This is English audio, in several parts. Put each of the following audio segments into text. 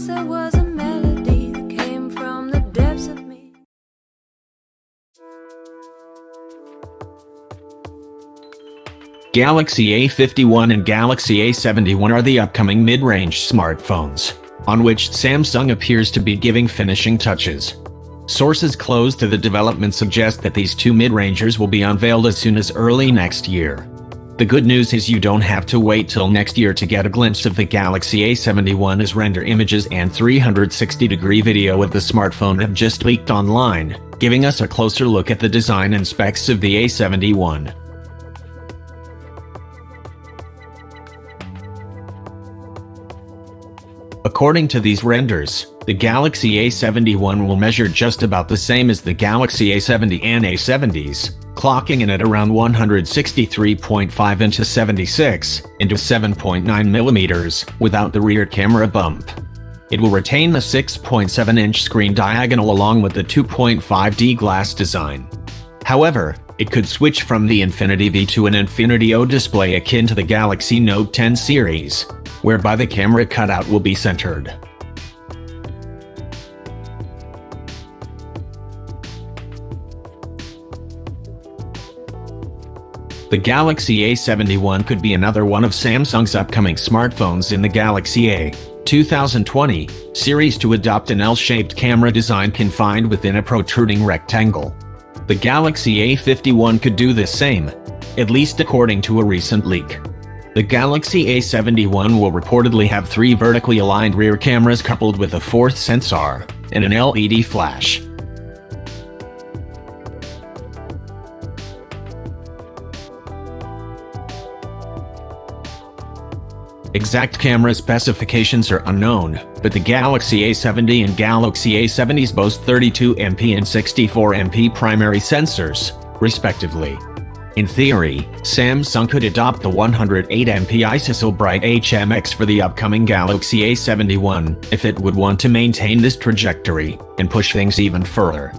there was a melody that came from the depths of me. Galaxy A51 and Galaxy A71 are the upcoming mid-range smartphones, on which Samsung appears to be giving finishing touches. Sources close to the development suggest that these two mid-rangers will be unveiled as soon as early next year. The good news is you don't have to wait till next year to get a glimpse of the Galaxy A71, as render images and 360-degree video of the smartphone have just leaked online, giving us a closer look at the design and specs of the A71. According to these renders, the Galaxy A71 will measure just about the same as the Galaxy A70 and A70s, clocking in at around 163.5 into 76 into 7.9 millimeters without the rear camera bump. It will retain the 6.7-inch screen diagonal along with the 2.5D glass design. However, it could switch from the Infinity V to an Infinity O display akin to the Galaxy Note 10 series, whereby the camera cutout will be centered. The Galaxy A71 could be another one of Samsung's upcoming smartphones in the Galaxy A 2020 series to adopt an L-shaped camera design confined within a protruding rectangle. The Galaxy A51 could do the same, at least according to a recent leak. The Galaxy A71 will reportedly have 3 vertically aligned rear cameras coupled with a 4th sensor and an LED flash. Exact camera specifications are unknown, but the Galaxy A70 and Galaxy A70s boast 32MP and 64MP primary sensors, respectively. In theory, Samsung could adopt the 108MP ISO Bright HMX for the upcoming Galaxy A71 if it would want to maintain this trajectory and push things even further.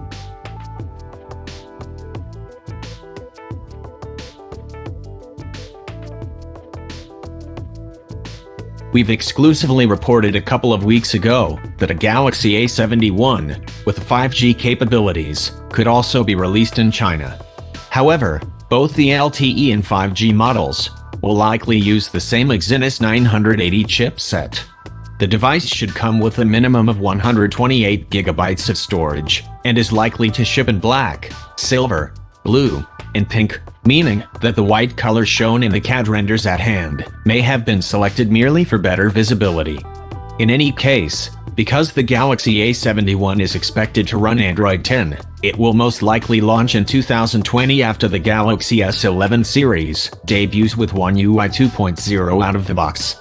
We've exclusively reported a couple of weeks ago that a Galaxy A71 with 5G capabilities could also be released in China. However, both the LTE and 5G models will likely use the same Exynos 980 chipset. The device should come with a minimum of 128 GB of storage and is likely to ship in black, silver, blue, and pink, meaning that the white color shown in the CAD renders at hand may have been selected merely for better visibility. In any case, because the Galaxy A71 is expected to run Android 10, it will most likely launch in 2020 after the Galaxy S11 series debuts with One UI 2.0 out of the box.